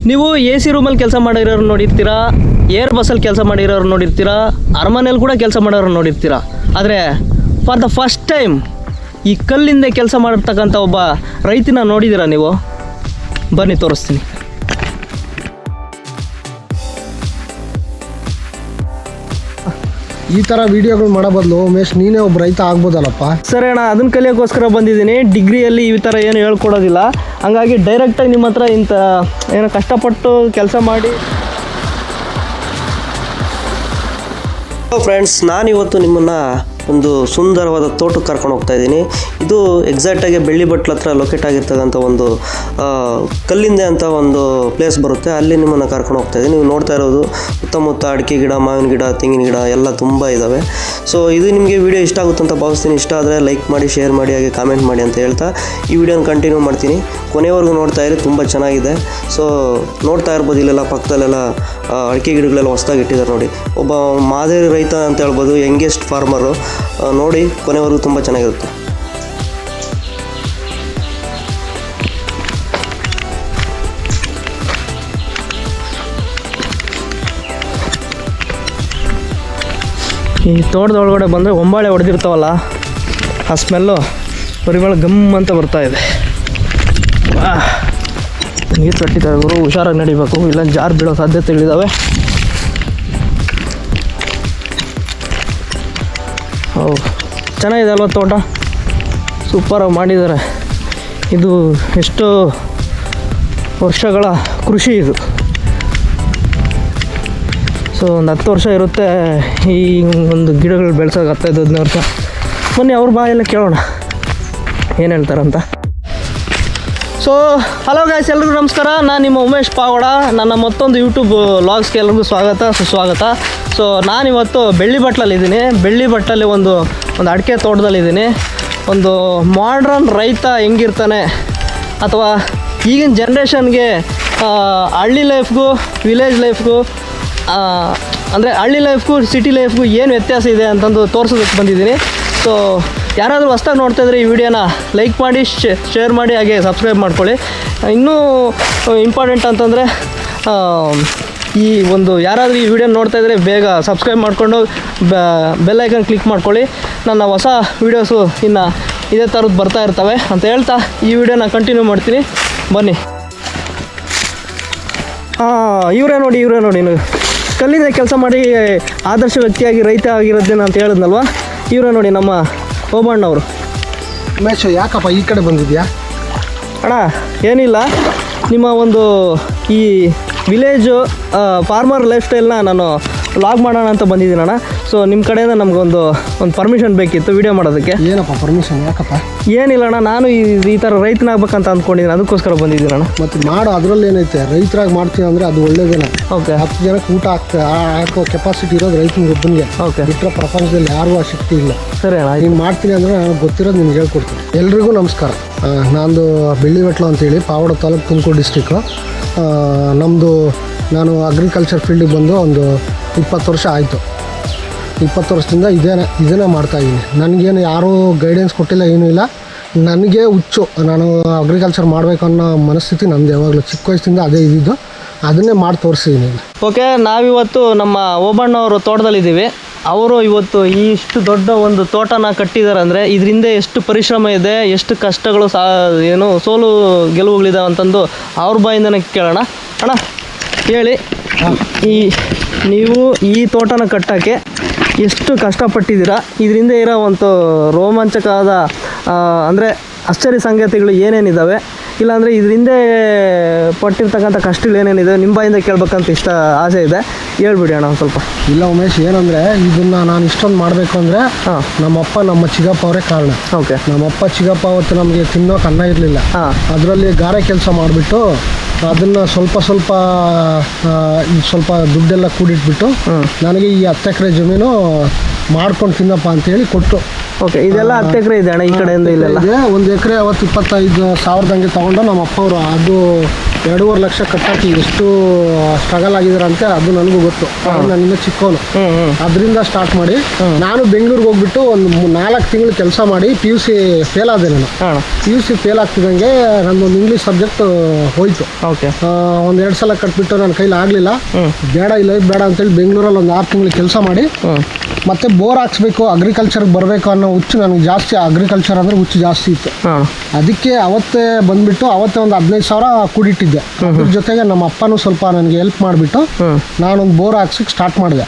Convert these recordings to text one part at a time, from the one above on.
ನೀವು A C ರೂಮಲ್ಲಿ ಕೆಲಸ ಮಾಡಿರೋರು ನೋಡಿರ್ತೀರಾ, ಏರ್ ಬಸ್ಸಲ್ಲಿ ಕೆಲಸ ಮಾಡಿರೋರು ನೋಡಿರ್ತೀರಾ, ಅರಮನೆಯಲ್ಲಿ ಕೂಡ ಕೆಲಸ ಮಾಡೋರು ನೋಡಿರ್ತೀರಾ. ಆದರೆ ಫಾರ್ ದ ಫಸ್ಟ್ ಟೈಮ್ ಈ ಕಲ್ಲಿಂದ ಕೆಲಸ ಮಾಡಿರ್ತಕ್ಕಂಥ ಒಬ್ಬ ರೈತನ ನೋಡಿದ್ದೀರಾ ನೀವು? ಬನ್ನಿ ತೋರಿಸ್ತೀನಿ. ಈ ಥರ ವೀಡಿಯೋಗಳು ಮಾಡೋ ಬದಲು ಉಮೇಶ್ ನೀನೇ ಒಬ್ಬ ರೈತ ಆಗ್ಬೋದಲ್ಲಪ್ಪ. ಸರಿ ಅಣ್ಣ, ಅದನ್ನ ಕಲಿಯೋಕ್ಕೋಸ್ಕರ ಬಂದಿದ್ದೀನಿ. ಡಿಗ್ರಿಯಲ್ಲಿ ಈ ಥರ ಏನು ಹೇಳ್ಕೊಡೋದಿಲ್ಲ, ಹಂಗಾಗಿ ಡೈರೆಕ್ಟಾಗಿ ನಿಮ್ಮ ಹತ್ರ ಇಂಥ ಏನೋ ಕಷ್ಟಪಟ್ಟು ಕೆಲಸ ಮಾಡಿ. ಫ್ರೆಂಡ್ಸ್, ನಾನಿವತ್ತು ನಿಮ್ಮನ್ನು ಒಂದು ಸುಂದರವಾದ ತೋಟಕ್ಕೆ ಕರ್ಕೊಂಡು ಹೋಗ್ತಾ ಇದ್ದೀನಿ. ಇದು ಎಕ್ಸಾಕ್ಟಾಗಿ ಬೆಳ್ಳಿಬಟ್ಲ ಹತ್ರ ಲೊಕೇಟ್ ಆಗಿರ್ತಕ್ಕಂಥ ಒಂದು ಕಲ್ಲಿಂದೆ ಅಂತ ಒಂದು ಪ್ಲೇಸ್ ಬರುತ್ತೆ. ಅಲ್ಲಿ ನಿಮ್ಮನ್ನು ಕರ್ಕೊಂಡು ಹೋಗ್ತಾ ಇದ್ದೀನಿ. ನೀವು ನೋಡ್ತಾ ಇರೋದು ಸುತ್ತಮುತ್ತ ಅಡಿಕೆ ಗಿಡ, ಮಾವಿನ ಗಿಡ, ತೆಂಗಿನ ಗಿಡ ಎಲ್ಲ ತುಂಬ ಇದ್ದಾವೆ. ಸೊ ಇದು ನಿಮಗೆ ವಿಡಿಯೋ ಇಷ್ಟ ಆಗುತ್ತೆ ಅಂತ ಭಾವಿಸ್ತೀನಿ. ಇಷ್ಟ ಆದರೆ ಲೈಕ್ ಮಾಡಿ, ಶೇರ್ ಮಾಡಿ, ಹಾಗೆ ಕಾಮೆಂಟ್ ಮಾಡಿ ಅಂತ ಹೇಳ್ತಾ ಈ ವಿಡಿಯೋನ ಕಂಟಿನ್ಯೂ ಮಾಡ್ತೀನಿ. ಕೊನೆವರೆಗೂ ನೋಡ್ತಾ ಇರಿ, ತುಂಬ ಚೆನ್ನಾಗಿದೆ. ಸೊ ನೋಡ್ತಾ ಇರ್ಬೋದು, ಇಲ್ಲೆಲ್ಲ ಪಕ್ಕದಲ್ಲೆಲ್ಲ ಅಡಿಕೆ ಗಿಡಗಳೆಲ್ಲ ಹೊಸದಾಗಿ ಇಟ್ಟಿದ್ದಾರೆ ನೋಡಿ. ಒಬ್ಬ ಮಾದರಿ ರೈತ ಅಂತ ಹೇಳ್ಬೋದು, ಯಂಗೆಸ್ಟ್ ಫಾರ್ಮರು. ನೋಡಿ, ಕೊನೆವರೆಗೂ ತುಂಬ ಚೆನ್ನಾಗಿರುತ್ತೆ. ಈ ತೋಟದೊಳಗಡೆ ಬಂದರೆ ಒಂಬಾಳೆ ಹೊಡೆದಿರ್ತಾವಲ್ಲ, ಆ ಸ್ಮೆಲ್ಲು ಪರಿಮಳ ಗಮ್ ಅಂತ ಬರ್ತಾ ಇದೆ. ನೀರು ಕಟ್ಟಿದ್ದಾರೆ ಗುರು, ಹುಷಾರಾಗಿ ನಡಿಬೇಕು, ಇಲ್ಲ ಜಾರು ಬೀಳೋ ಸಾಧ್ಯತೆಗಳಿದ್ದಾವೆ. ಹೌದು, ಚೆನ್ನಾಗಿದೆ ಅಲ್ವ ತೋಟ? ಸೂಪರಾಗಿ ಮಾಡಿದ್ದಾರೆ. ಇದು ಎಷ್ಟೋ ವರ್ಷಗಳ ಕೃಷಿ ಇದು. ಸೊ ಒಂದು 10 ವರ್ಷ ಇರುತ್ತೆ ಈ ಒಂದು ಗಿಡಗಳು ಬೆಳೆಸೋಕೆ, 15-15 ವರ್ಷ. ಬನ್ನಿ ಅವ್ರ ಬಾಯೆಲ್ಲ ಕೇಳೋಣ ಏನು ಹೇಳ್ತಾರಂತ. ಸೊ ಹಲೋ ಗಾಯ್ಸ್, ಎಲ್ರಿಗೂ ನಮಸ್ಕಾರ. ನಾನು ನಿಮ್ಮ ಉಮೇಶ್ ಪಾವಡ. ನನ್ನ ಮತ್ತೊಂದು ಯೂಟ್ಯೂಬ್ ವ್ಲಾಗ್ಸ್ಗೆ ಎಲ್ರಿಗೂ ಸ್ವಾಗತ, ಸುಸ್ವಾಗತ. ಸೊ ನಾನಿವತ್ತು ಬೆಳ್ಳಿಬಟ್ಲಲ್ಲಿದ್ದೀನಿ. ಬೆಳ್ಳಿಬಟ್ಲಲ್ಲಿ ಒಂದು ಅಡಿಕೆ ತೋಟದಲ್ಲಿದ್ದೀನಿ. ಒಂದು ಮಾಡ್ರನ್ ರೈತ ಹೆಂಗಿರ್ತಾನೆ, ಅಥವಾ ಈಗಿನ ಜನ್ರೇಷನ್ಗೆ ಹಳ್ಳಿ ಲೈಫ್ಗೂ ವಿಲೇಜ್ ಲೈಫ್ಗೂ, ಅಂದರೆ ಹಳ್ಳಿ ಲೈಫ್ಗೂ ಸಿಟಿ ಲೈಫ್ಗೂ ಏನು ವ್ಯತ್ಯಾಸ ಇದೆ ಅಂತಂದು ತೋರಿಸೋದಕ್ಕೆ ಬಂದಿದ್ದೀನಿ. ಸೊ ಯಾರಾದರೂ ಹೊಸ್ದಾಗಿ ನೋಡ್ತಾ ಇದ್ದರೆ ಈ ವಿಡಿಯೋನ ಲೈಕ್ ಮಾಡಿ, ಶೇರ್ ಮಾಡಿ, ಹಾಗೆ ಸಬ್ಸ್ಕ್ರೈಬ್ ಮಾಡ್ಕೊಳ್ಳಿ. ಇನ್ನೂ ಇಂಪಾರ್ಟೆಂಟ್ ಅಂತಂದರೆ ಈ ಒಂದು ಯಾರಾದರೂ ಈ ವಿಡಿಯೋ ನೋಡ್ತಾ ಇದ್ದರೆ ಬೇಗ ಸಬ್ಸ್ಕ್ರೈಬ್ ಮಾಡಿಕೊಂಡು ಬೆಲ್ ಐಕನ್ ಕ್ಲಿಕ್ ಮಾಡ್ಕೊಳ್ಳಿ. ನನ್ನ ಹೊಸ ವೀಡಿಯೋಸು ಇನ್ನು ಇದೇ ಥರದ್ದು ಬರ್ತಾ ಇರ್ತವೆ ಅಂತ ಹೇಳ್ತಾ ಈ ವಿಡಿಯೋನ ಕಂಟಿನ್ಯೂ ಮಾಡ್ತೀನಿ. ಬನ್ನಿ. ಇವರೇ ನೋಡಿ ಕಲ್ಲಿಂದ ಕೆಲಸ ಮಾಡಿ ಆದರ್ಶ ವ್ಯಕ್ತಿಯಾಗಿ ರೈತ ಆಗಿರೋದೇನು ಅಂತ ಹೇಳಿದ್ನಲ್ವ, ಇವರೇ ನೋಡಿ ನಮ್ಮ ಓಬಣ್ಣವರು. ಉಮೇಶ್, ಯಾಕಪ್ಪ ಈ ಕಡೆ ಬಂದಿದ್ಯಾ? ಅಣ್ಣ ಏನಿಲ್ಲ, ನಿಮ್ಮ ಒಂದು ಈ ವಿಲೇಜು ಫಾರ್ಮರ್ ಲೈಫ್ ಸ್ಟೈಲ್ನ ನಾನು ವ್ಲಾಗ್ ಮಾಡೋಣ ಅಂತ ಬಂದಿದ್ದೀನಿ ಅಣ್ಣ. ಸೊ ನಿಮ್ಮ ಕಡೆಯಿಂದ ನಮಗೊಂದು ಪರ್ಮಿಷನ್ ಬೇಕಿತ್ತು ವಿಡಿಯೋ ಮಾಡೋದಕ್ಕೆ. ಏನಪ್ಪ ಪರ್ಮಿಷನ್? ಯಾಕಪ್ಪ? ಏನಿಲ್ಲ ಅಣ್ಣ, ನಾನು ಈ ಥರ ರೈತನಾಗ್ಬೇಕಂತ ಅಂದ್ಕೊಂಡಿದ್ದೀನಿ, ಅದಕ್ಕೋಸ್ಕರ ಬಂದಿದ್ದೀನಿ ಅಣ್ಣ. ಮತ್ತು ಮಾಡು, ಅದರಲ್ಲಿ ಏನೈತೆ, ರೈತರಾಗಿ ಮಾಡ್ತೀವಿ ಅಂದರೆ ಅದು ಒಳ್ಳೇದೇನೆ. ಓಕೆ. 10 ಜನಕ್ಕೆ ಊಟ ಹಾಕೋ ಕೆಪಾಸಿಟಿ ಇರೋದು ರೈತನ ಒಬ್ಬನಿಗೆ. ಓಕೆ. ಬಿಟ್ಟರೆ ಪ್ರಪಂಚದಲ್ಲಿ ಯಾರಿಗೂ ಆ ಶಕ್ತಿ ಇಲ್ಲ. ಸರಿ ಅಣ್ಣ, ನೀನು ಮಾಡ್ತೀನಿ ಅಂದರೆ ನನಗೆ ಗೊತ್ತಿರೋದು ನಿಮ್ಗೆ ಹೇಳ್ಕೊಡ್ತೀನಿ. ಎಲ್ರಿಗೂ ನಮಸ್ಕಾರ. ನಂದು ಬೆಳ್ಳಿಬಟ್ಲು ಅಂತೇಳಿ, ಪಾವಡ ತಾಲೂಕು, ತುಮಕೂರು ಡಿಸ್ಟ್ರಿಕ್ಕು. ನಾನು ಅಗ್ರಿಕಲ್ಚರ್ ಫೀಲ್ಡಿಗೆ ಬಂದು ಒಂದು 20 ವರ್ಷ ಆಯಿತು. 20 ವರ್ಷದಿಂದ ಇದನ್ನೇ ಮಾಡ್ತಾಯಿದ್ದೀನಿ. ನನಗೇನು ಯಾರೂ ಗೈಡೆನ್ಸ್ ಕೊಟ್ಟಿಲ್ಲ, ಏನೂ ಇಲ್ಲ. ನನಗೆ ಹುಚ್ಚು, ನಾನು ಅಗ್ರಿಕಲ್ಚರ್ ಮಾಡಬೇಕು ಅನ್ನೋ ಮನಸ್ಥಿತಿ ನಮ್ಮದು ಯಾವಾಗಲೂ. ಚಿಕ್ಕ ವಯಸ್ಸಿಂದ ಅದೇ ಇದ್ದಿದ್ದು, ಅದನ್ನೇ ಮಾಡಿ ತೋರಿಸಿದ್ದೀನಿ. ಓಕೆ, ನಾವಿವತ್ತು ನಮ್ಮ ಓಬಣ್ಣವರು ತೋಟದಲ್ಲಿದ್ದೀವಿ. ಅವರು ಇವತ್ತು ಇಷ್ಟು ದೊಡ್ಡ ಒಂದು ತೋಟನ ಕಟ್ಟಿದ್ದಾರೆ ಅಂದರೆ ಇದರಿಂದ ಎಷ್ಟು ಪರಿಶ್ರಮ ಇದೆ, ಎಷ್ಟು ಕಷ್ಟಗಳು ಸೋಲು ಗೆಲುವುಗಳಿದಾವೆ ಅಂತಂದು ಅವ್ರ ಬಾಯಿಂದನೇ ಕೇಳೋಣ. ಅಣ್ಣ ಹೇಳಿ, ನೀವು ಈ ತೋಟನ ಕಟ್ಟೋಕ್ಕೆ ಎಷ್ಟು ಕಷ್ಟಪಟ್ಟಿದ್ದೀರಾ? ಇದರಿಂದ ಇರೋ ಒಂದು ರೋಮಾಂಚಕವಾದ ಅಂದರೆ ಆಶ್ಚರ್ಯ ಸಂಗತಿಗಳು ಏನೇನಿದ್ದಾವೆ, ಇಲ್ಲಾಂದರೆ ಇದರಿಂದ ಪಟ್ಟಿರ್ತಕ್ಕಂಥ ಕಷ್ಟಗಳು ಏನೇನಿದೆ ನಿಮ್ಮ ಬಾಯಿಂದ ಕೇಳ್ಬೇಕಂತ ಆಸೆ ಇದೆ. ಹೇಳ್ಬಿಡಿ ಅಣ್ಣ ಒಂದು ಸ್ವಲ್ಪ. ಇಲ್ಲ ಉಮೇಶ್, ಏನಂದರೆ ಇದನ್ನು ನಾನು ಇಷ್ಟೊಂದು ಮಾಡಬೇಕು ಅಂದರೆ ನಮ್ಮಪ್ಪ, ನಮ್ಮ ಚಿಕ್ಕಪ್ಪ ಅವರೇ ಕಾರಣ. ಓಕೆ. ನಮ್ಮಪ್ಪ ಚಿಕ್ಕಪ್ಪ ಅವತ್ತು ನಮಗೆ ತಿನ್ನೋಕೆ ಅನ್ನ ಇರಲಿಲ್ಲ. ಅದರಲ್ಲಿ ಗಾರೆ ಕೆಲಸ ಮಾಡಿಬಿಟ್ಟು ಅದನ್ನು ಸ್ವಲ್ಪ ದುಡ್ಡೆಲ್ಲ ಕೂಡಿಟ್ಬಿಟ್ಟು ನನಗೆ ಈ 10 ಎಕರೆ ಜಮೀನು ಮಾಡ್ಕೊಂಡು ತಿನ್ನಪ್ಪ ಅಂತೇಳಿ ಕೊಟ್ಟು. ಓಕೆ, ಇದೆಲ್ಲ 10 ಎಕರೆ ಇದೆ ಅಣ್ಣ ಈ ಕಡೆಯಿಂದ? ಇಲ್ಲೆಲ್ಲ 1 ಎಕರೆ ಅವತ್ತು 25,000 ತೊಗೊಂಡು ನಮ್ಮ ಅಪ್ಪ ಅವರು. ಅದು 2.5 ಲಕ್ಷ ಕಟ್ಟಕ್ಕೆ ಎಷ್ಟು ಸ್ಟ್ರಗಲ್ ಆಗಿದ್ದಾರೆ ಅಂತ ಅದು ನನಗೂ ಗೊತ್ತು. ನಾನಿನ್ನ ಚಿಕ್ಕವನು, ಅದರಿಂದ ಸ್ಟಾರ್ಟ್ ಮಾಡಿ ನಾನು ಬೆಂಗಳೂರಿಗೆ ಹೋಗ್ಬಿಟ್ಟು ಒಂದು 4 ತಿಂಗಳು ಕೆಲಸ ಮಾಡಿ PUC ಫೇಲ್ ಆದೆ. ನಾನು PUC ಫೇಲ್ ಆಗ್ತಿದ್ದಂಗೆ ನನ್ನೊಂದು ಇಂಗ್ಲೀಷ್ ಸಬ್ಜೆಕ್ಟ್ ಹೋಯ್ತು. ಒಂದು 2 ಸಲ ಕಟ್ಬಿಟ್ಟು ನನ್ನ ಕೈಲಿ ಆಗಲಿಲ್ಲ. ಬೇಡ ಇಲ್ಲ ಬೇಡ ಅಂತೇಳಿ ಬೆಂಗಳೂರಲ್ಲಿ ಒಂದು 6 ತಿಂಗಳು ಕೆಲಸ ಮಾಡಿ ಮತ್ತೆ ಬೋರ್ ಹಾಕ್ಸ್ಬೇಕು, ಅಗ್ರಿಕಲ್ಚರ್ಗೆ ಬರಬೇಕು ಅನ್ನೋ ಹುಚ್ಚು ನನಗೆ ಜಾಸ್ತಿ. ಅಗ್ರಿಕಲ್ಚರ್ ಅಂದರೆ ಹುಚ್ಚು ಜಾಸ್ತಿ ಇತ್ತು. ಅದಕ್ಕೆ ಅವತ್ತೇ ಬಂದುಬಿಟ್ಟು ಅವತ್ತೇ ಒಂದು 15,000 ಕೂಡಿಟ್ಟಿದ್ದೆ. ಅದ್ರ ಜೊತೆಗೆ ನಮ್ಮ ಅಪ್ಪನೂ ಸ್ವಲ್ಪ ನನಗೆ ಹೆಲ್ಪ್ ಮಾಡಿಬಿಟ್ಟು ನಾನೊಂದು ಬೋರ್ ಹಾಕ್ಸಕ್ಕೆ ಸ್ಟಾರ್ಟ್ ಮಾಡಿದೆ.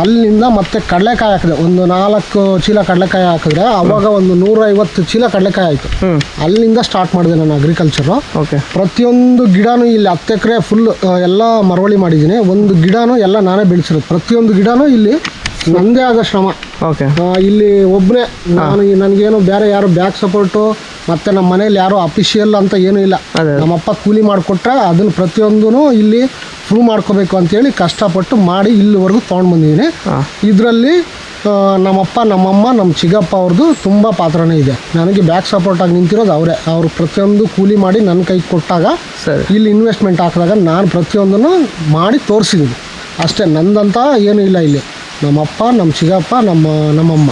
ಅಲ್ಲಿಂದ ಮತ್ತೆ ಕಡಲೆಕಾಯಿ ಹಾಕಿದೆ. ಒಂದು 4 ಚೀಲ ಕಡಲೆಕಾಯಿ ಹಾಕಿದ್ರೆ ಅವಾಗ ಒಂದು 150 ಚೀಲ ಕಡಲೆಕಾಯಿ ಆಯಿತು. ಅಲ್ಲಿಂದ ಸ್ಟಾರ್ಟ್ ಮಾಡಿದೆ ನಾನು ಅಗ್ರಿಕಲ್ಚರು. ಪ್ರತಿಯೊಂದು ಗಿಡನೂ ಇಲ್ಲಿ 10 ಎಕರೆ ಫುಲ್ ಎಲ್ಲ ಮರವಳಿ ಮಾಡಿದ್ದೀನಿ. ಒಂದು ಗಿಡನೂ ಎಲ್ಲ ನಾನೇ ಬೆಳೆಸಿರೋದು. ಪ್ರತಿಯೊಂದು ಗಿಡನೂ ಇಲ್ಲಿ ನನ್ನದೇ ಆದ ಶ್ರಮ. ಇಲ್ಲಿ ಒಬ್ಬನೇ ನಾನು, ನನಗೇನು ಬೇರೆ ಯಾರು ಬ್ಯಾಕ್ ಸಪೋರ್ಟು ಮತ್ತು ನಮ್ಮ ಮನೇಲಿ ಯಾರು ಅಫಿಷಿಯಲ್ ಅಂತ ಏನೂ ಇಲ್ಲ. ನಮ್ಮಪ್ಪ ಕೂಲಿ ಮಾಡಿಕೊಟ್ರೆ ಅದನ್ನು ಪ್ರತಿಯೊಂದೂ ಇಲ್ಲಿ ಪ್ರೂವ್ ಮಾಡ್ಕೋಬೇಕು ಅಂತೇಳಿ ಕಷ್ಟಪಟ್ಟು ಮಾಡಿ ಇಲ್ಲಿವರೆಗೂ ತೊಗೊಂಡು ಬಂದಿದ್ದೀನಿ. ಇದರಲ್ಲಿ ನಮ್ಮಪ್ಪ, ನಮ್ಮಮ್ಮ, ನಮ್ಮ ಚಿಕ್ಕಪ್ಪ ಅವ್ರದ್ದು ತುಂಬ ಪಾತ್ರನೇ ಇದೆ. ನನಗೆ ಬ್ಯಾಕ್ ಸಪೋರ್ಟಾಗಿ ನಿಂತಿರೋದು ಅವರೇ. ಅವರು ಪ್ರತಿಯೊಂದು ಕೂಲಿ ಮಾಡಿ ನನ್ನ ಕೈಗೆ ಕೊಟ್ಟಾಗ ಇಲ್ಲಿ ಇನ್ವೆಸ್ಟ್ಮೆಂಟ್ ಹಾಕಿದಾಗ ನಾನು ಪ್ರತಿಯೊಂದನ್ನು ಮಾಡಿ ತೋರಿಸಿದ್ದೀನಿ ಅಷ್ಟೇ. ನಂದಂತ ಏನೂ ಇಲ್ಲ ಇಲ್ಲಿ. ನಮ್ಮಪ್ಪ, ನಮ್ಮ ಚಿಕ್ಕಪ್ಪ, ನಮ್ಮಮ್ಮ.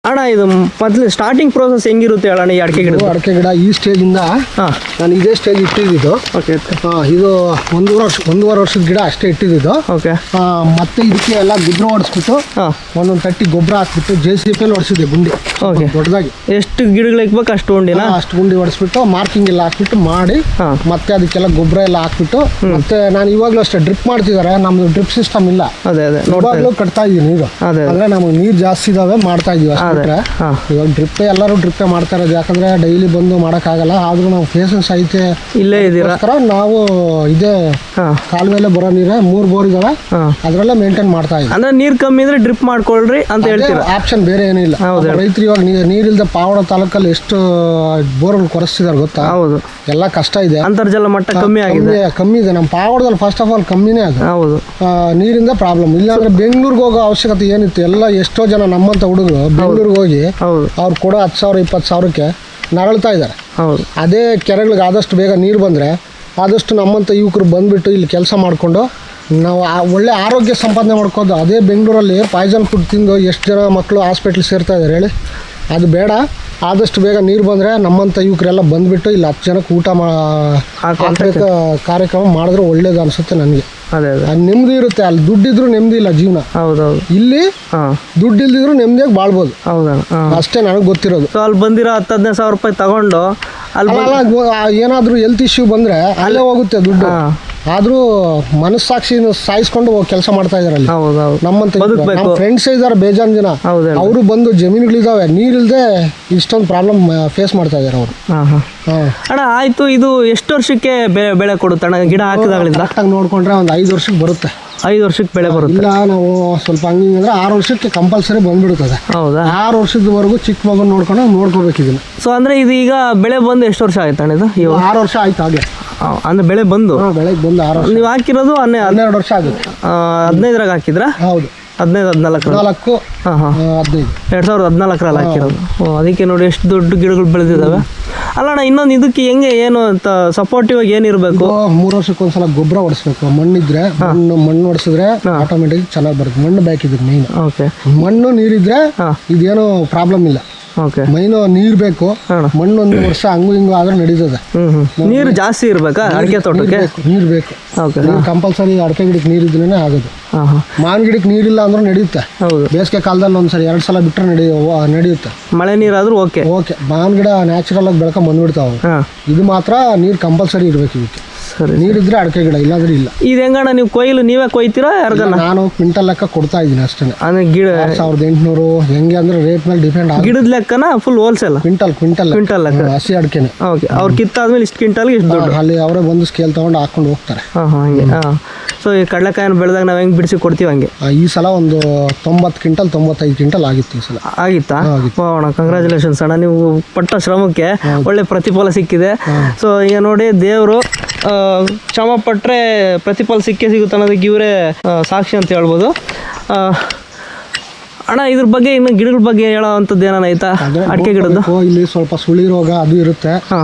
ಅಣ್ಣ ಇದು ಮೊದಲು ಸ್ಟಾರ್ಟಿಂಗ್ ಪ್ರೋಸೆಸ್ ಹೆಂಗಿರುತ್ತೆ ಹೇಳೋಣ? ಈ ಅಡಿಕೆ ಗಿಡ ಈ ಸ್ಟೇಜಿಂದ ನಾನು ಇದೇ ಸ್ಟೇಜ್ ಇಟ್ಟಿದ್ದು. ಇದು 1.5 ವರ್ಷದ ಗಿಡ ಅಷ್ಟೇ ಇಟ್ಟಿದ್ದು. ಮತ್ತೆ ಇದಕ್ಕೆ ಎಲ್ಲ ಗೊಬ್ಬರ ಹೊಡಿಸ್ಬಿಟ್ಟು ಒಂದೊಂದು ತಟ್ಟಿ ಗೊಬ್ಬರ ಹಾಕ್ಬಿಟ್ಟು JCB ಹೊಡಿಸಿದೆ ಗುಂಡಿ ದೊಡ್ಡದಾಗಿ. ಎಷ್ಟು ಗಿಡಗಳು ಇಕ್ಬೇಕು ಅಷ್ಟು ಗುಂಡಿನ ಅಷ್ಟು ಗುಂಡಿ ಹೊಡಿಸ್ಬಿಟ್ಟು ಮಾರ್ಕಿಂಗ್ ಎಲ್ಲ ಹಾಕ್ಬಿಟ್ಟು ಮಾಡಿ ಮತ್ತೆ ಅದಕ್ಕೆಲ್ಲ ಗೊಬ್ಬರ ಎಲ್ಲ ಹಾಕ್ಬಿಟ್ಟು ಮತ್ತೆ ನಾನು ಇವಾಗಲೂ ಅಷ್ಟೇ ಡ್ರಿಪ್ ಮಾಡ್ತಿದ್ದಾರೆ. ನಮ್ದು ಡ್ರಿಪ್ ಸಿಸ್ಟಮ್ ಇಲ್ಲ. ಇವಾಗಲೂ ಕಟ್ತಾ ಇದ್ದೀನಿ. ಈಗ ಅಂದ್ರೆ ನಮಗೆ ನೀರು ಜಾಸ್ತಿ ಇದಾವೆ ಮಾಡ್ತಾ ಇದೀವಿ. ಇವಾಗ ಡ್ರಿಪ್ಪೇ ಎಲ್ಲರೂ ಡ್ರಿಪ್ಪೇ ಮಾಡ್ತಾ ಇರೋದು. ಯಾಕಂದ್ರೆ ಡೈಲಿ ಬಂದು ಮಾಡೋಕ್ಕಾಗಲ್ಲ. ಆದ್ರೂ ನಾವು ಪೇಷನ್ಸ್ ಐತೆ ಇಲ್ಲೇ ಇದೀರ. ನಾವು ಇದೇ ಕಾಲುವೆಲ್ಲೇ ಬರೋ ನೀರೇ 3 ಬೋರ್ ಇದಾವೆ, ಅದರಲ್ಲೇ ಮೇಂಟೈನ್ ಮಾಡ್ತಾ ಇದ್ದೀವಿ. ಅಂದ್ರೆ ನೀರು ಕಮ್ಮಿ ಇದ್ರೆ ಡ್ರಿಪ್ ಮಾಡ್ಕೊಳ್ರಿ ಅಂತ ಹೇಳ್ತೀರಾ? ಆಪ್ಷನ್ ಬೇರೆ ಏನಿಲ್ಲ. ರೈತರು ಇವಾಗ ನೀರಿಲ್ದ ಪಾವಡ ತಾಲೂಕಲ್ಲಿ ಎಷ್ಟು ಬೋರ್ಗಳು ಕೊರೆಸ್ತಿದಾರೆ ಗೊತ್ತಾ? ಹೌದು, ಎಲ್ಲ ಕಷ್ಟ ಇದೆ. ಅಂತರ್ಜಲ ಮಟ್ಟ ಕಮ್ಮಿ ಇದೆ. ನಮ್ಮ ಪಾವಡದಲ್ಲಿ ಫಸ್ಟ್ ಆಫ್ ಆಲ್ ಕಮ್ಮಿನೇ ಅದು. ಹೌದು, ನೀರಿಂದ ಪ್ರಾಬ್ಲಮ್. ಇಲ್ಲಾಂದ್ರೆ ಬೆಂಗಳೂರಿಗೆ ಹೋಗೋ ಅವಶ್ಯಕತೆ ಏನಿತ್ತು? ಎಲ್ಲ ಎಷ್ಟೋ ಜನ ನಮ್ಮಂತ ಹುಡುಗರು ಬೆಂಗಳೂರಿಗೆ ಹೋಗಿ ಅವ್ರು ಕೊಡೋ 10,000 20,000ಕ್ಕೆ ನರಳ್ತಾ ಇದ್ದಾರೆ. ಅದೇ ಕೆರೆಗಳಿಗೆ ಆದಷ್ಟು ಬೇಗ ನೀರು ಬಂದರೆ ಆದಷ್ಟು ನಮ್ಮಂಥ ಯುವಕರು ಬಂದುಬಿಟ್ಟು ಇಲ್ಲಿ ಕೆಲಸ ಮಾಡಿಕೊಂಡು ನಾವು ಒಳ್ಳೆ ಆರೋಗ್ಯ ಸಂಪಾದನೆ ಮಾಡ್ಕೋದು. ಅದೇ ಬೆಂಗಳೂರಲ್ಲಿ ಪಾಯ್ಸನ್ ಫುಡ್ ತಿಂದು ಎಷ್ಟು ಜನ ಮಕ್ಕಳು ಹಾಸ್ಪಿಟ್ಲ್ ಸೇರ್ತಾ ಇದ್ದಾರೆ ಹೇಳಿ? ಅದು ಬೇಡ. ಆದಷ್ಟು ಬೇಗ ನೀರು ಬಂದರೆ ನಮ್ಮಂಥ ಯುವಕರೆಲ್ಲ ಬಂದುಬಿಟ್ಟು ಇಲ್ಲಿ 10 ಜನಕ್ಕೆ ಊಟ ಕಾರ್ಯಕ್ರಮ ಮಾಡಿದ್ರೆ ಒಳ್ಳೇದು ಅನಿಸುತ್ತೆ ನನಗೆ. ನೆಮ್ಮದಿ ಇರುತ್ತೆ. ಅಲ್ಲಿ ದುಡ್ಡಿದ್ರು ನೆಮ್ಮದಿ ಇಲ್ಲ ಜೀವನ. ಹೌದೌದು. ಇಲ್ಲಿ ದುಡ್ಡು ಇಲ್ದಿದ್ರು ನೆಮ್ಮದಿಯಾಗಿ ಬಾಳ್ಬೋದು. ಅಷ್ಟೇ ನನಗೆ ಗೊತ್ತಿರೋದು. ಅಲ್ಲಿ ಬಂದಿರೋ 10-15 ರೂಪಾಯಿ ತಗೊಂಡು ಏನಾದರೂ ಹೆಲ್ತ್ ಇಶ್ಯೂ ಬಂದರೆ ಅಲ್ಲೇ ಹೋಗುತ್ತೆ ದುಡ್ಡು. ಆದರೂ ಮನಸ್ಸಾಕ್ಷಿ ಸಾಯಿಸ್ಕೊಂಡು ಕೆಲಸ ಮಾಡ್ತಾ ಇದಾರೆ ಅಲ್ಲಿ. ನಮ್ಮಂತ ನಮ್ಮ ಫ್ರೆಂಡ್ಸ್ ಇದ್ದಾರೆ ಬೇಜಾನ್ ಜನ. ಅವರು ಬಂದು ಜಮೀನುಗಳಿದಾವೆ, ನೀರಿಲ್ಲದೆ ಇಷ್ಟೊಂದು ಪ್ರಾಬ್ಲಮ್ ಫೇಸ್ ಮಾಡ್ತಾ ಇದ್ದಾರೆ ಅವರು. ಅಣ್ಣ ಆಯ್ತು, ಇದು ಎಷ್ಟು ವರ್ಷಕ್ಕೆ ಬೆಳೆ ಕೊಡುತ್ತೆ ಅಣ್ಣ ಗಿಡ ಹಾಕಿದಾಗಲಿಂದ? ಕರೆಕ್ಟಾಗಿ ನೋಡ್ಕೊಂಡ್ರೆ ಒಂದು 5 ವರ್ಷಕ್ಕೆ ಬರುತ್ತೆ. 5 ವರ್ಷಕ್ಕೆ ಬೆಳೆ ಬರುತ್ತೆ. ಇಲ್ಲ ನಾವು ಸ್ವಲ್ಪ ಹಂಗಿಂದ್ರೆ 6 ವರ್ಷಕ್ಕೆ ಕಂಪಲ್ಸರಿ ಬಂದ್ಬಿಡುತ್ತದೆ. ಹೌದಾ? 6 ವರ್ಷದವರೆಗೂ ಚಿಕ್ಕ ಮಗನ ನೋಡ್ಕೋಬೇಕು ಇದನ್ನ. ಸೊ ಅಂದ್ರೆ ಇದು ಈಗ ಬೆಳೆ ಬಂದು ಎಷ್ಟು ವರ್ಷ ಆಯ್ತು ಅಣ್ಣ? ಇದು 6 ವರ್ಷ ಆಯ್ತು ಹಾಗೆ. ಅಂದ್ರೆ ಬೆಳೆ ಬಂದು 6 ವರ್ಷ. ನೀವು ಹಾಕಿರೋದು 12 ವರ್ಷ ಆಗುತ್ತೆ. 15ರಾಗ ಹಾಕಿದ್ರಾ? ಹೌದು, 15-14 2014ರಲ್ಲಿ ಹಾಕಿರೋದು. ಅದಕ್ಕೆ ನೋಡಿ ಎಷ್ಟು ದೊಡ್ಡ ಗಿಡಗಳು ಬೆಳೆದಿದ್ದಾವೆ. ಅಲ್ಲಣ್ಣ ಇನ್ನೊಂದು ಇದಕ್ಕೆ ಹೆಂಗೆ ಏನು ಅಂತ ಸಪೋರ್ಟಿವ್ ಆಗಿ ಏನಿರಬೇಕು? 3 ವರ್ಷಕ್ಕೊಂದ್ಸಲ ಗೊಬ್ಬರ ಹೊಡಿಸ್ಬೇಕು. ಮಣ್ಣಿದ್ರೆ ಮಣ್ಣು ಹೊಡಿಸಿದ್ರೆ ಆಟೋಮೆಟಿಕ್ ಚೆನ್ನಾಗಿ ಬರುತ್ತೆ. ಮಣ್ಣು ಬೇಕಿದ್ರೆ ಮೈನ್. ಮಣ್ಣು ನೀರಿದ್ರೆ ಇದೇನು ಪ್ರಾಬ್ಲಮ್ ಇಲ್ಲ. ಮೈನು ನೀರು ಬೇಕು. ಮಣ್ಣು 1 ವರ್ಷ ಹಂಗು ಹಿಂಗು ಆದ್ರೆ ನಡೀತದೆ. ನೀರು ಜಾಸ್ತಿ ಇರ್ಬೇಕಾ ಅಡಿಕೆ ತೋಟಕ್ಕೆ? ನೀರು ಬೇಕು. ಕಂಪಲ್ಸರಿ ಅಡಿಕೆ ಗಿಡಕ್ಕೆ ನೀರಿದ್ರೇನೆ ಆಗೋದು. ಮಾವಿನ ಗಿಡಕ್ಕೆ ನೀರಿಲ್ಲ ಅಂದ್ರೆ ನಡೆಯುತ್ತೆ. ಬೇಸಿಗೆ ಕಾಲದಲ್ಲಿ ಒಂದ್ಸರಿ 2 ಸಲ ಬಿಟ್ಟರೆ ನಡೆಯುತ್ತೆ. ಮಳೆ ನೀರಾದ್ರೂ ಓಕೆ. ಮಾವಿನ ಗಿಡ ನ್ಯಾಚುರಲ್ ಆಗಿ ಬೆಳ್ಕೊಂಡ್ ಬಂದ್ಬಿಡ್ತಾವೆ. ಇದು ಮಾತ್ರ ನೀರು ಕಂಪಲ್ಸರಿ ಇರ್ಬೇಕು ಇದಕ್ಕೆ. ನೀರಿದ್ರೆ ಅಡಿಕೆ ಗಿಡ, ಇಲ್ಲಾಂದ್ರೆ ಇಲ್ಲ. ಇದು ಹೆಂಗಣ್ಣ ನೀವು ಕೊಯ್ಲು ನೀವೇ ಕೊಯ್ತೀರಾ? ನಾನು ಕ್ವಿಂಟಲ್ ಲೆಕ್ಕ ಕೊಡ್ತಾ ಇದ್ದೀನಿ ಅಷ್ಟೇ. ಅಂದ್ರೆ ಗಿಡ 1800 ಹೆಂಗೆ ಅಂದ್ರೆ ರೇಟ್ ಮೇಲೆ ಡಿಪೆಂಡ್. ಗಿಡದ ಲೆಕ್ಕನ ಫುಲ್ ಹೋಲ್ಸೇಲ್? ಕ್ವಿಂಟಲ್ ಲೆಕ್ಕ ಹಸಿ ಅಡಿಕೆನೆ. ಅವ್ರು ಕಿತ್ತಾದ್ಮೇಲೆ ಇಷ್ಟು ಕ್ವಿಂಟಲ್ಗೆ ಇಷ್ಟು ದುಡ್ಡು ಅಲ್ಲಿ ಅವರೇ ಬಂದು ಸ್ಕೇಲ್ ತಗೊಂಡು ಹಾಕೊಂಡು ಹೋಗ್ತಾರೆ. ಹಂಗೆ. ಸೊ ಈ ಕಡಲೆಕಾಯನ್ನು ಬೆಳೆದಾಗ ನಾವು ಹೆಂಗೆ ಬಿಡಿಸಿ ಕೊಡ್ತೀವಿ ಹಂಗೆ. ಈ ಸಲ ಒಂದು 90 ಕ್ವಿಂಟಲ್ 95 ಕ್ವಿಂಟಲ್ ಆಗಿತ್ತು ಈ ಸಲ. ಆಗಿತ್ತಾ? ಅಣ್ಣ ಕಂಗ್ರ್ಯಾಚುಲೇಷನ್ಸ್ ಅಣ್ಣ, ನೀವು ಪಟ್ಟ ಶ್ರಮಕ್ಕೆ ಒಳ್ಳೆ ಪ್ರತಿಫಲ ಸಿಕ್ಕಿದೆ. ಸೊ ಈಗ ನೋಡಿ ದೇವರು ಶ್ರಮ ಪಟ್ಟರೆ ಪ್ರತಿಫಲ ಸಿಕ್ಕೇ ಸಿಗುತ್ತೆ ಅನ್ನೋದಕ್ಕೆ ಇವರೇ ಸಾಕ್ಷಿ ಅಂತ ಹೇಳ್ಬೋದು. ಅಣ್ಣ ಇದ್ರ ಬಗ್ಗೆ ಇನ್ನು ಗಿಡಗಳ ಬಗ್ಗೆ ಹೇಳೋ ಅಂಥದ್ದು ಏನಾನ ಆಯ್ತಾ? ಅಡಿಕೆ ಗಿಡದ್ದು ಇಲ್ಲಿ ಸ್ವಲ್ಪ ಸುಳಿ ರೋಗ ಅದು ಇರುತ್ತೆ,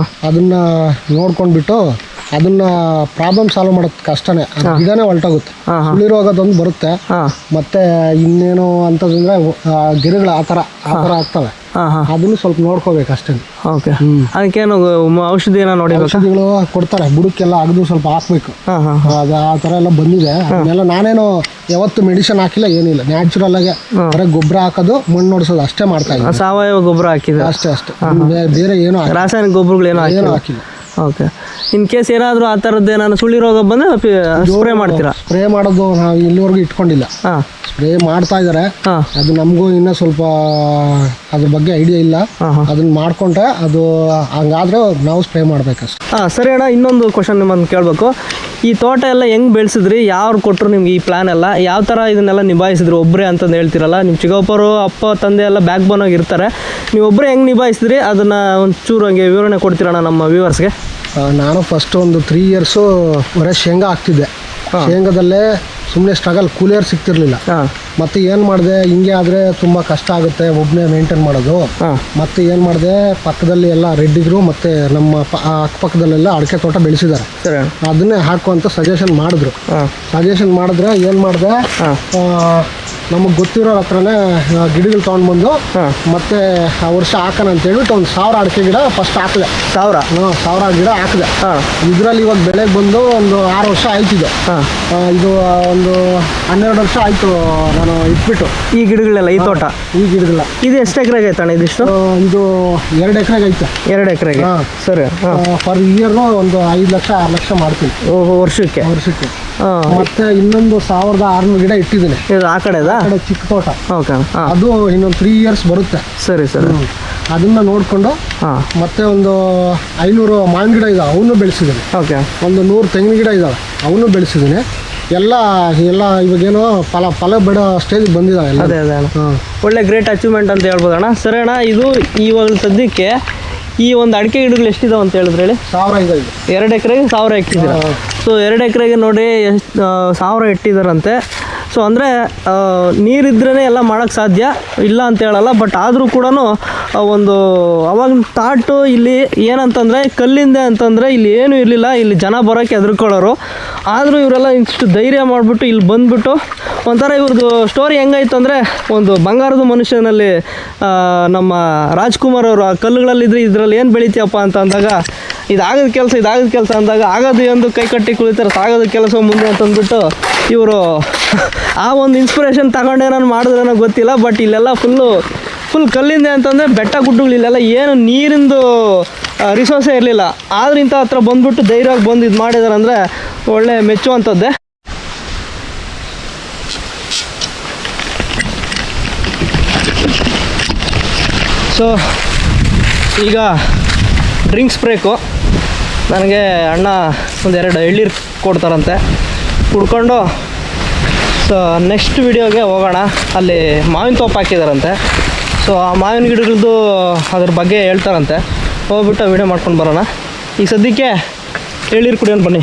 ಅದನ್ನ ನೋಡ್ಕೊಂಡ್ಬಿಟ್ಟು ಅದನ್ನ ಪ್ರಾಬ್ಲಮ್ ಸಾಲ್ವ್ ಮಾಡೋದು ಕಷ್ಟನೇ, ಗಿಡನೇ ಹೊಲ್ಟೋಗುತ್ತೆ. ಸುಳಿ ರೋಗದೊಂದು ಬರುತ್ತೆ, ಮತ್ತೆ ಇನ್ನೇನು ಅಂತಂದ್ರೆ ಗಿಡಗಳು ಆ ಥರ ಆಗ್ತವೆ, ಅದನ್ನು ಸ್ವಲ್ಪ ನೋಡ್ಕೋಬೇಕು ಅಷ್ಟೇ. ಓಕೆ, ಅದಕ್ಕೇನು ಔಷಧಿ ಏನೋ ನೋಡಿ ಔಷಧಿಗಳು ಕೊಡ್ತಾರೆ, ಬುಡಕ್ಕೆಲ್ಲ ಅಗದು ಸ್ವಲ್ಪ ಹಾಕ್ಬೇಕು, ಅದು ಆ ಥರ ಎಲ್ಲ ಬಂದಿದೆ. ಅದನ್ನೆಲ್ಲ ನಾನೇನು ಯಾವತ್ತು ಮೆಡಿಸಿನ್ ಹಾಕಿಲ್ಲ, ಏನಿಲ್ಲ, ನ್ಯಾಚುರಲ್ ಆಗಿ ಬರೀ ಗೊಬ್ಬರ ಹಾಕೋದು, ಮಣ್ಣು ನೋಡಿಸೋದು ಅಷ್ಟೇ ಮಾಡ್ತಾ ಇದ್ದೀನಿ. ಸಾವಯವ ಗೊಬ್ಬರ ಹಾಕಿದೆ ಅಷ್ಟೇ ಬೇರೆ ಏನು ರಾಸಾಯನಿಕ ಗೊಬ್ಬರಗಳು ಏನೋ ಹಾಕಿಲ್ಲ. ಓಕೆ, ಇನ್ ಕೇಸ್ ಏನಾದರೂ ಆ ಥರದ್ದು ಏನಾದ್ರು ಸುಳಿ ರೋಗ ಬಂದರೆ ಸ್ಪ್ರೇ ಮಾಡ್ತೀರಾ? ಸ್ಪ್ರೇ ಮಾಡೋದು ನಾವು ಇಲ್ಲಿವರೆಗೂ ಇಟ್ಕೊಂಡಿಲ್ಲ. ಸ್ಪ್ರೇ ಮಾಡ್ತಾ ಇದ್ದಾರೆ, ಅದು ನಮಗೂ ಇನ್ನೂ ಸ್ವಲ್ಪ ಅದ್ರ ಬಗ್ಗೆ ಐಡಿಯಾ ಇಲ್ಲ. ಅದನ್ನ ಮಾಡ್ಕೊಂಡ್ರೆ ಅದು ಹಂಗಾದ್ರೆ ನಾವು ಸ್ಪ್ರೇ ಮಾಡ್ಬೇಕಷ್ಟೆ. ಸರಿ ಅಣ್ಣ, ಇನ್ನೊಂದು ಕ್ವಶನ್ ನಿಮ್ಮನ್ನು ಕೇಳಬೇಕು. ಈ ತೋಟ ಎಲ್ಲ ಹೆಂಗೆ ಬೆಳೆಸಿದ್ರಿ? ಯಾರು ಕೊಟ್ಟರು ನಿಮ್ಗೆ ಈ ಪ್ಲಾನ್ ಎಲ್ಲ? ಯಾವ ಥರ ಇದನ್ನೆಲ್ಲ ನಿಭಾಯಿಸಿದ್ರಿ ಒಬ್ಬರೇ ಅಂತಂದು ಹೇಳ್ತಿರಲ್ಲ? ನಿಮ್ಮ ಚಿಕ್ಕಪ್ಪರು ಅಪ್ಪ ತಂದೆ ಎಲ್ಲ ಬ್ಯಾಕ್ ಬೋನ್ ಆಗಿ ಇರ್ತಾರೆ, ನೀವು ಒಬ್ಬರೇ ಹೆಂಗೆ ನಿಭಾಯಿಸಿದ್ರಿ ಅದನ್ನು ಒಂಚೂರು ಹಂಗೆ ವಿವರಣೆ ಕೊಡ್ತೀರಣ್ಣ ನಮ್ಮ ವ್ಯೂವರ್ಸ್ಗೆ? ನಾನು ಫಸ್ಟ್ ಒಂದು 3 ಇಯರ್ಸು ಬರೀ ಶೇಂಗಾ ಹಾಕ್ತಿದ್ದೆ. ಶೇಂಗಾದಲ್ಲೇ ಸುಮ್ಮನೆ ಸ್ಟ್ರಗಲ್, ಕೂಲಿಯರ್ ಸಿಗ್ತಿರ್ಲಿಲ್ಲ. ಮತ್ತೆ ಏನು ಮಾಡಿದೆ, ಹಿಂಗೆ ಆದರೆ ತುಂಬ ಕಷ್ಟ ಆಗುತ್ತೆ ಒಬ್ಬನೇ ಮೇಂಟೈನ್ ಮಾಡೋದು. ಮತ್ತೆ ಏನು ಮಾಡಿದೆ, ಪಕ್ಕದಲ್ಲಿ ಎಲ್ಲ ರೆಡ್ಡಿದ್ರು ಮತ್ತು ನಮ್ಮ ಅಕ್ಕಪಕ್ಕದಲ್ಲೆಲ್ಲ ಅಡಿಕೆ ತೋಟ ಬೆಳೆಸಿದ್ದಾರೆ, ಅದನ್ನೇ ಹಾಕು ಅಂತ ಸಜೆಷನ್ ಮಾಡಿದ್ರು. ಸಜೆಷನ್ ಮಾಡಿದ್ರೆ ಏನು ಮಾಡಿದೆ, ನಮಗೆ ಗೊತ್ತಿರೋ ಹತ್ರನೇ ಗಿಡಗಳು ತೊಗೊಂಡ್ಬಂದು ಮತ್ತೆ ಆ ವರ್ಷ ಹಾಕೋಣ ಅಂತ ಹೇಳ್ಬಿಟ್ಟು ಒಂದು 1000 ಅಡಿಕೆ ಗಿಡ ಫಸ್ಟ್ ಹಾಕಿದೆ. 1000 ಗಿಡ ಹಾಕಿದೆ. ಇದರಲ್ಲಿ ಇವಾಗ ಬೆಳೆಗೆ ಬಂದು ಒಂದು 6 ವರ್ಷ ಆಯ್ತಿದೆ. ಇದು ಒಂದು 12 ವರ್ಷ ಆಯಿತು ನಾನು ಇಟ್ಬಿಟ್ಟು. ಈ ಗಿಡಗಳೆಲ್ಲ ಈ ತೋಟ ಈ ಗಿಡಗಳ ಇದು ಎಷ್ಟು ಎಕರೆಗೆ ಐತಣ್ಣ? ಇದಿಷ್ಟು ಇದು 2 ಎಕರೆಗೆ ಐತೆ. 2 ಎಕರೆಗೆ ಸರಿ. ಪರ್ ಇಯರ್ನು ಒಂದು 5 ಲಕ್ಷ 6 ಲಕ್ಷ ಮಾಡ್ತೀನಿ ವರ್ಷಕ್ಕೆ. ಮತ್ತೆ ಇನ್ನೊಂದು 1600 ಗಿಡ ಇಟ್ಟಿದ್ದೀನಿ. ಆ ಕಡೆ ಚಿಕ್ಕ ತೋಟ. ಓಕೆ, ಅದು ಇನ್ನೊಂದು 3 ಇಯರ್ಸ್ ಬರುತ್ತೆ. ಸರಿ. ಅದನ್ನ ನೋಡ್ಕೊಂಡು ಮತ್ತೆ ಒಂದು 500 ಮಾವಿನ ಗಿಡ ಇದಾವೆ, ಅವನು ಬೆಳೆಸಿದ್ದೀನಿ. ಓಕೆ, ಒಂದು 100 ತೆಂಗಿನ ಗಿಡ ಇದಾವೆ, ಅವನು ಬೆಳೆಸಿದ್ದೀನಿ. ಎಲ್ಲ ಇವಾಗೇನೋ ಫಲ ಬಿಡೋ ಸ್ಟೇಜ್ ಬಂದಿದ್ದಾವೆ. ಅದೇ ಒಳ್ಳೆ ಗ್ರೇಟ್ ಅಚೀವ್ಮೆಂಟ್ ಅಂತ ಹೇಳ್ಬೋದಣ್ಣ. ಸರಿ ಅಣ್ಣ, ಇದು ಇವಾಗ ಸದ್ಯಕ್ಕೆ ಈ ಒಂದು ಅಡಿಕೆ ಗಿಡಗಳು ಎಷ್ಟಿದಾವೆ ಅಂತ ಹೇಳಿದ್ರೆ ಹೇಳಿ? 1000 ಇದೆ. 2 ಎಕರೆಗೆ 1000 ಇಟ್ಟಿದ್ದೀರ. ಸೊ 2 ಎಕರೆಗೆ ನೋಡಿ ಎಷ್ಟು 1000 ಇಟ್ಟಿದ್ದಾರಂತೆ. ಸೊ ಅಂದರೆ ನೀರಿದ್ರೇ ಎಲ್ಲ ಮಾಡೋಕ್ಕೆ ಸಾಧ್ಯ ಇಲ್ಲ ಅಂತ ಹೇಳಲ್ಲ, ಬಟ್ ಆದರೂ ಕೂಡ ಒಂದು ಅವಾಗ ಥಾಟು ಇಲ್ಲಿ ಏನಂತಂದರೆ ಕಲ್ಲಿಂದೆ ಅಂತಂದರೆ ಇಲ್ಲಿ ಏನೂ ಇರಲಿಲ್ಲ, ಇಲ್ಲಿ ಜನ ಬರೋಕ್ಕೆ ಹೆದರ್ಕೊಳ್ಳೋರು. ಆದರೂ ಇವರೆಲ್ಲ ಇಷ್ಟು ಧೈರ್ಯ ಮಾಡಿಬಿಟ್ಟು ಇಲ್ಲಿ ಬಂದುಬಿಟ್ಟು ಒಂಥರ ಇವ್ರದ್ದು ಸ್ಟೋರಿ ಹೆಂಗಾಯ್ತು ಅಂದರೆ, ಒಂದು ಬಂಗಾರದ ಮನುಷ್ಯನಲ್ಲಿ ನಮ್ಮ ರಾಜ್ಕುಮಾರ್ ಅವರು ಆ ಕಲ್ಲುಗಳಲ್ಲಿದ್ದರೆ ಇದರಲ್ಲಿ ಏನು ಬೆಳಿತೀಯಪ್ಪ ಅಂತ ಅಂದಾಗ ಇದಾಗದ ಕೆಲಸ ಅಂದಾಗ ಆಗೋದು ಎಂದು ಕೈ ಕಟ್ಟಿ ಕುಳಿತಾರೆ, ಸಾಗೋದು ಕೆಲಸ ಮುಂದೆ ಅಂತಂದ್ಬಿಟ್ಟು ಇವರು ಆ ಒಂದು ಇನ್ಸ್ಪಿರೇಷನ್ ತಗೊಂಡೇ ನಾನು ಮಾಡಿದ್ರೇನೋ ಗೊತ್ತಿಲ್ಲ. ಬಟ್ ಇಲ್ಲೆಲ್ಲ ಫುಲ್ ಕಲ್ಲಿಂದೆ ಅಂತಂದರೆ ಬೆಟ್ಟ ಗುಡ್ಡಗಳು, ಇಲ್ಲೆಲ್ಲ ಏನು ನೀರಿಂದು ರಿಸೋರ್ಸೇ ಇರಲಿಲ್ಲ. ಆದ್ರೂ ಇಂಥ ಹತ್ರ ಬಂದ್ಬಿಟ್ಟು ಧೈರ್ಯವಾಗಿ ಬಂದು ಇದು ಮಾಡಿದ್ದಾರೆ ಅಂದರೆ ಒಳ್ಳೆ ಮೆಚ್ಚುವಂಥದ್ದೇ. ಸೊ ಈಗ ಡ್ರಿಂಕ್ಸ್ ಬ್ರೇಕು. ನನಗೆ ಅಣ್ಣ ಒಂದೆರಡು ಎಳ್ನೀರು ಕೊಡ್ತಾರಂತೆ, ಕುಡ್ಕೊಂಡು ಸೊ ನೆಕ್ಸ್ಟ್ ವಿಡಿಯೋಗೆ ಹೋಗೋಣ. ಅಲ್ಲಿ ಮಾವಿನ ತೋಪ ಹಾಕಿದಾರಂತೆ. ಸೊ ಆ ಮಾವಿನ ಗಿಡಗಳದ್ದು ಅದ್ರ ಬಗ್ಗೆ ಹೇಳ್ತಾರಂತೆ, ಹೋಗ್ಬಿಟ್ಟು ವಿಡಿಯೋ ಮಾಡ್ಕೊಂಡು ಬರೋಣ. ಈಗ ಸದ್ಯಕ್ಕೆ ಎಳ್ನೀರು ಕುಡಿಯೋಣ ಬನ್ನಿ.